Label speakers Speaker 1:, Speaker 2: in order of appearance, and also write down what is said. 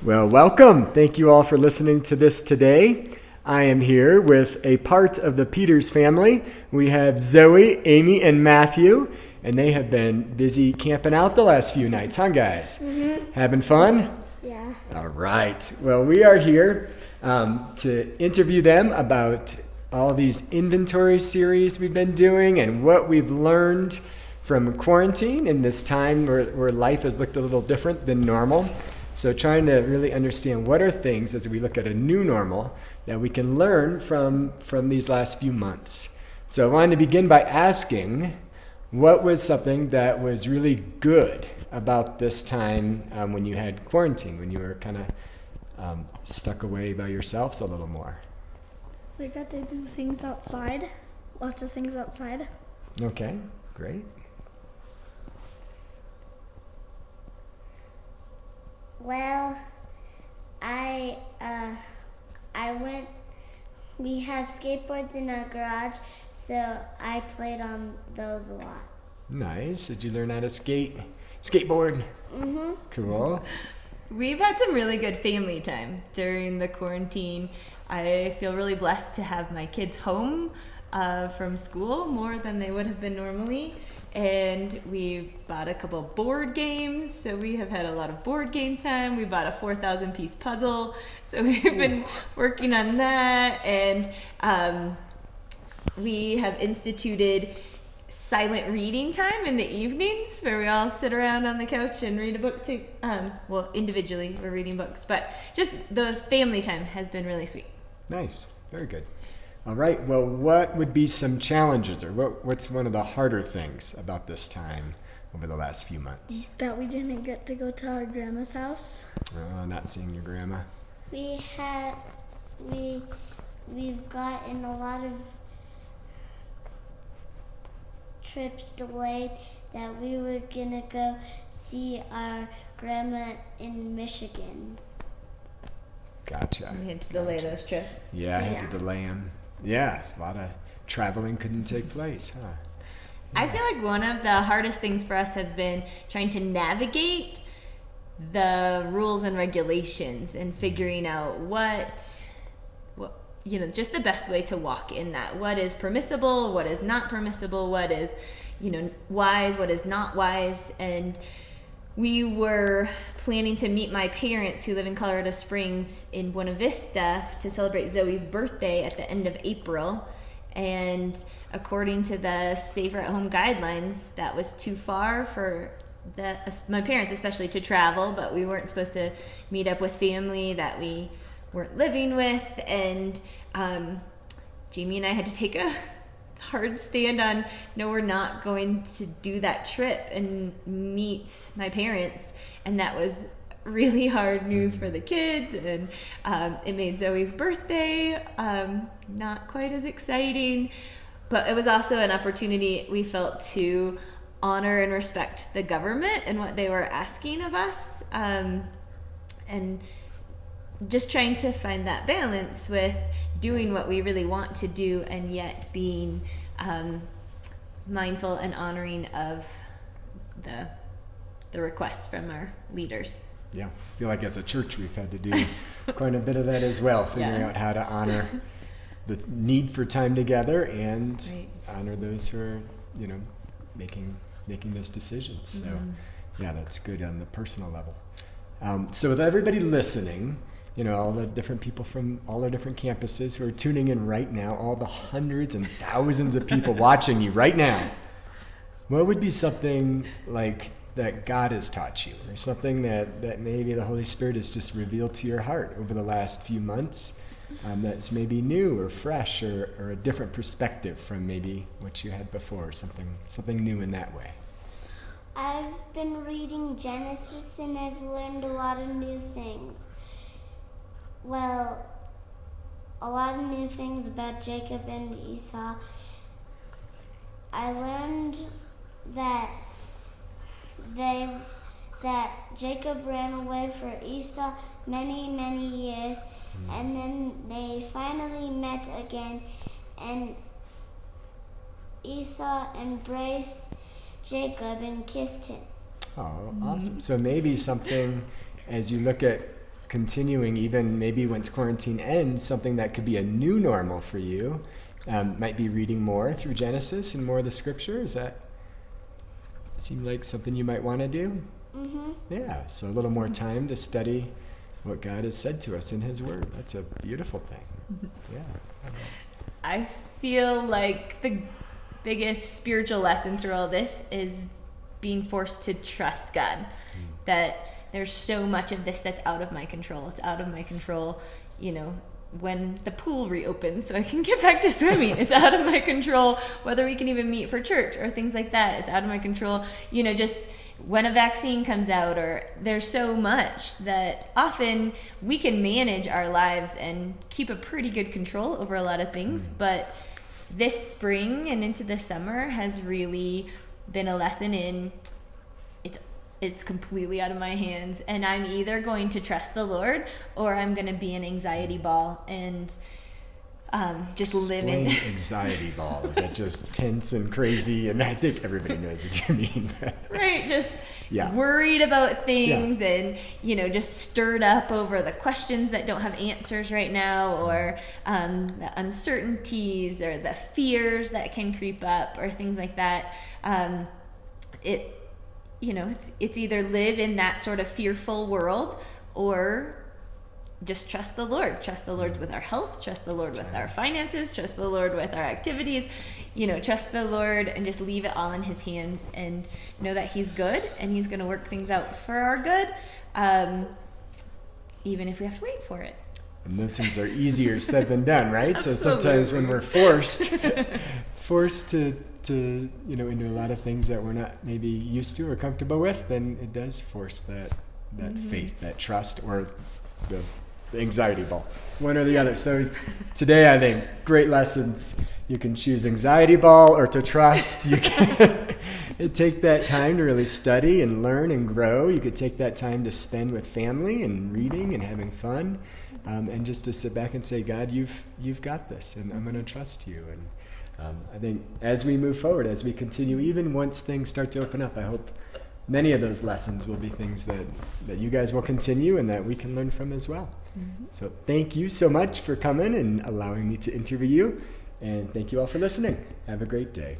Speaker 1: Well, welcome. Thank you all for listening to this today. I am here with a part of the Peters family. We have Zoe, Amy, and Matthew, and they have been busy camping out the last few nights, huh, guys? Mm-hmm. Having fun?
Speaker 2: Yeah.
Speaker 1: All right. Well, we are here to interview them about all these inventory series we've been doing and what we've learned from quarantine in this time where life has looked a little different than normal. So trying to really understand what are things as we look at a new normal that we can learn from these last few months. So I wanted to begin by asking, what was something that was really good about this time when you had quarantine, when you were kind of stuck away by yourselves a little more?
Speaker 2: We got to do things outside, lots of things outside.
Speaker 1: Okay, great.
Speaker 3: Well, we have skateboards in our garage, so I played on those a lot.
Speaker 1: Nice. Did you learn how to skateboard?
Speaker 3: Mm-hmm.
Speaker 1: Cool.
Speaker 4: We've had some really good family time during the quarantine. I feel really blessed to have my kids home from school more than they would have been normally. And we bought a couple board games, so we have had a lot of board game time. We bought a 4,000-piece puzzle, so we've been working on that. And we have instituted silent reading time in the evenings, where we all sit around on the couch and read a book. Well, individually we're reading books, but just the family time has been really sweet.
Speaker 1: Nice. Very good. All right. Well, what would be some challenges, or what's one of the harder things about this time over the last few months?
Speaker 2: That we didn't get to go to our grandma's house.
Speaker 1: Oh, not seeing your grandma.
Speaker 3: We've gotten a lot of trips delayed that we were gonna go see our grandma in Michigan.
Speaker 1: Gotcha.
Speaker 4: We had to delay those trips.
Speaker 1: Yeah, I had to delay them. Yeah, a lot of traveling couldn't take place, huh? Yeah.
Speaker 4: I feel like one of the hardest things for us has been trying to navigate the rules and regulations and figuring out what just the best way to walk in that. What is permissible, what is not permissible, what is, wise, what is not wise. And we were planning to meet my parents who live in Colorado Springs in Buena Vista to celebrate Zoe's birthday at the end of April. And according to the Safer at Home guidelines, that was too far for my parents especially to travel, but we weren't supposed to meet up with family that we weren't living with. And Jamie and I had to take a hard stand on, no, we're not going to do that trip and meet my parents. And that was really hard news for the kids, and it made Zoe's birthday not quite as exciting, but it was also an opportunity we felt to honor and respect the government and what they were asking of us, and just trying to find that balance with doing what we really want to do and yet being mindful and honoring of the requests from our leaders.
Speaker 1: Yeah, I feel like as a church we've had to do quite a bit of that as well, figuring out how to honor the need for time together and honor those who are, making those decisions. So, yeah, that's good on the personal level. So with everybody listening, all the different people from all our different campuses who are tuning in right now, all the hundreds and thousands of people watching you right now, what would be something like that God has taught you, or something that maybe the Holy Spirit has just revealed to your heart over the last few months, that's maybe new or fresh or a different perspective from maybe what you had before, something new in that way?
Speaker 3: I've been reading Genesis and I've learned a lot of new things. Well, a lot of new things about Jacob and Esau. I learned that Jacob ran away for Esau many, many years, and then they finally met again, and Esau embraced Jacob and kissed him.
Speaker 1: Oh, awesome. So maybe something, as you look at continuing, even maybe once quarantine ends, something that could be a new normal for you might be reading more through Genesis and more of the scripture. Does that seem like something you might want to do?
Speaker 3: Mm-hmm.
Speaker 1: Yeah, so a little more time to study what God has said to us in his word. That's a beautiful thing. Yeah.
Speaker 4: I feel like the biggest spiritual lesson through all this is being forced to trust God. That there's so much of this that's out of my control. It's out of my control, when the pool reopens so I can get back to swimming. It's out of my control whether we can even meet for church or things like that. It's out of my control, just when a vaccine comes out, or there's so much that often we can manage our lives and keep a pretty good control over a lot of things. But this spring and into the summer has really been a lesson in it's completely out of my hands, and I'm either going to trust the Lord or I'm going to be an anxiety ball and just live in
Speaker 1: anxiety ball. Is that just tense and crazy? And I think everybody knows what you mean.
Speaker 4: Right, just worried about things and just stirred up over the questions that don't have answers right now, or the uncertainties or the fears that can creep up or things like that. It's either live in that sort of fearful world or just trust the Lord. Trust the Lord with our health, trust the Lord with our finances, trust the Lord with our activities, trust the Lord and just leave it all in his hands and know that he's good and he's going to work things out for our good, even if we have to wait for it.
Speaker 1: And those things are easier said than done, right? So sometimes when we're forced to into a lot of things that we're not maybe used to or comfortable with, then it does force that faith, that trust, or the anxiety ball, one or the other. So today, I think great lessons. You can choose anxiety ball or to trust. You can take that time to really study and learn and grow. You could take that time to spend with family and reading and having fun, and just to sit back and say, God, you've got this, and I'm going to trust you. And I think as we move forward, as we continue, even once things start to open up, I hope many of those lessons will be things that you guys will continue and that we can learn from as well. Mm-hmm. So thank you so much for coming and allowing me to interview you. And thank you all for listening. Have a great day.